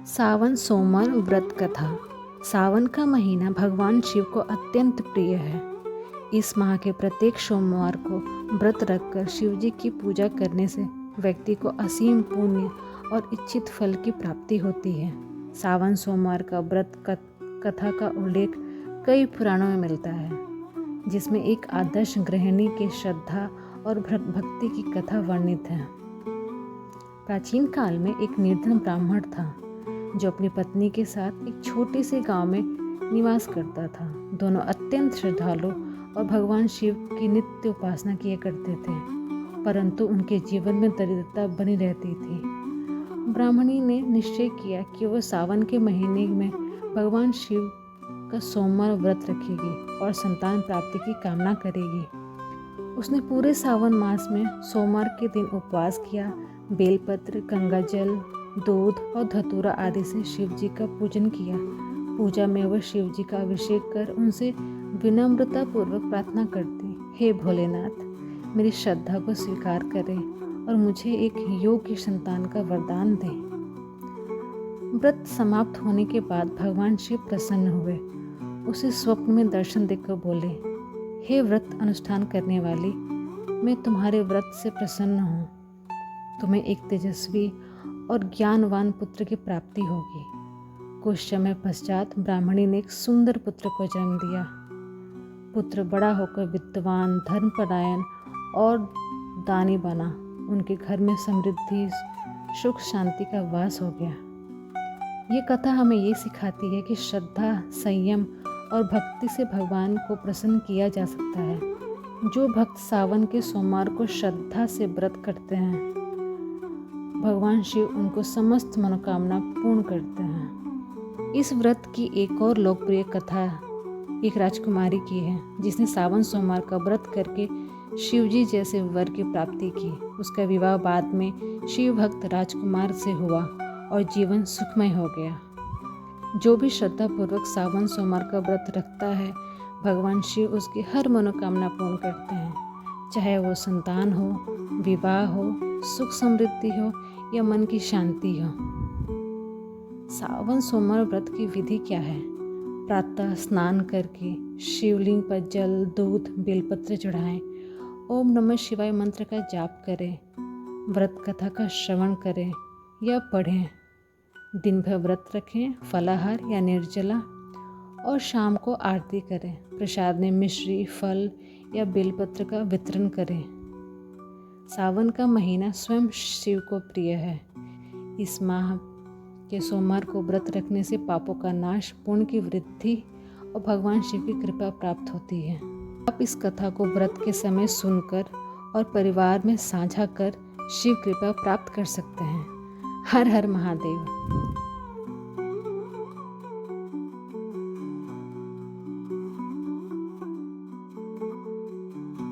सावन सोमवार व्रत कथा। सावन का महीना भगवान शिव को अत्यंत प्रिय है। इस माह के प्रत्येक सोमवार को व्रत रखकर शिव जी की पूजा करने से व्यक्ति को असीम पुण्य और इच्छित फल की प्राप्ति होती है। सावन सोमवार का व्रत कथा का उल्लेख कई पुराणों में मिलता है, जिसमें एक आदर्श गृहिणी के श्रद्धा और भक्ति की कथा वर्णित है। प्राचीन काल में एक निर्धन ब्राह्मण था जो अपनी पत्नी के साथ एक छोटे से गांव में निवास करता था। दोनों अत्यंत श्रद्धालु और भगवान शिव की नित्य उपासना किया करते थे, परंतु उनके जीवन में दरिद्रता बनी रहती थी। ब्राह्मणी ने निश्चय किया कि वह सावन के महीने में भगवान शिव का सोमवार व्रत रखेगी और संतान प्राप्ति की कामना करेगी। उसने पूरे सावन मास में सोमवार के दिन उपवास किया, बेलपत्र, गंगा जल, दूध और धतूरा आदि से शिव जी का पूजन किया। पूजा में वह शिव जी का अभिषेक कर उनसे विनम्रता पूर्वक प्रार्थना करती, हे भोलेनाथ, मेरी श्रद्धा को स्वीकार करें और मुझे एक योग्य संतान का वरदान दें। व्रत समाप्त होने के बाद भगवान शिव प्रसन्न हुए। उसे स्वप्न में दर्शन देकर बोले, हे व्रत अनुष्ठान करने वाली, मैं तुम्हारे व्रत से प्रसन्न हूँ। तुम्हें एक तेजस्वी और ज्ञानवान पुत्र की प्राप्ति होगी। कुछ समय पश्चात ब्राह्मणी ने एक सुंदर पुत्र को जन्म दिया। पुत्र बड़ा होकर विद्वान, धर्मपरायण और दानी बना। उनके घर में समृद्धि, सुख, शांति का वास हो गया। ये कथा हमें ये सिखाती है कि श्रद्धा, संयम और भक्ति से भगवान को प्रसन्न किया जा सकता है। जो भक्त सावन के सोमवार को श्रद्धा से व्रत करते हैं, भगवान शिव उनको समस्त मनोकामना पूर्ण करते हैं। इस व्रत की एक और लोकप्रिय कथा एक राजकुमारी की है, जिसने सावन सोमवार का व्रत करके शिव जी जैसे वर की प्राप्ति की। उसका विवाह बाद में शिव भक्त राजकुमार से हुआ और जीवन सुखमय हो गया। जो भी श्रद्धापूर्वक सावन सोमवार का व्रत रखता है, भगवान शिव उसकी हर मनोकामना पूर्ण करते हैं, चाहे वो संतान हो, विवाह हो, सुख समृद्धि हो या मन की शांति हो। सावन सोमवार व्रत की विधि क्या है? प्रातः स्नान करके शिवलिंग पर जल, दूध, बेलपत्र चढ़ाएं, ओम नमः शिवाय मंत्र का जाप करें, व्रत कथा का श्रवण करें या पढ़ें। दिन भर व्रत रखें, फलाहार या निर्जला, और शाम को आरती करें। प्रसाद में मिश्री, फल या बेलपत्र का वितरण करें। सावन का महीना स्वयं शिव को प्रिय है। इस माह के सोमवार को व्रत रखने से पापों का नाश, पुण्य की वृद्धि और भगवान शिव की कृपा प्राप्त होती है। आप इस कथा को व्रत के समय सुनकर और परिवार में साझा कर शिव कृपा प्राप्त कर सकते हैं। हर हर महादेव।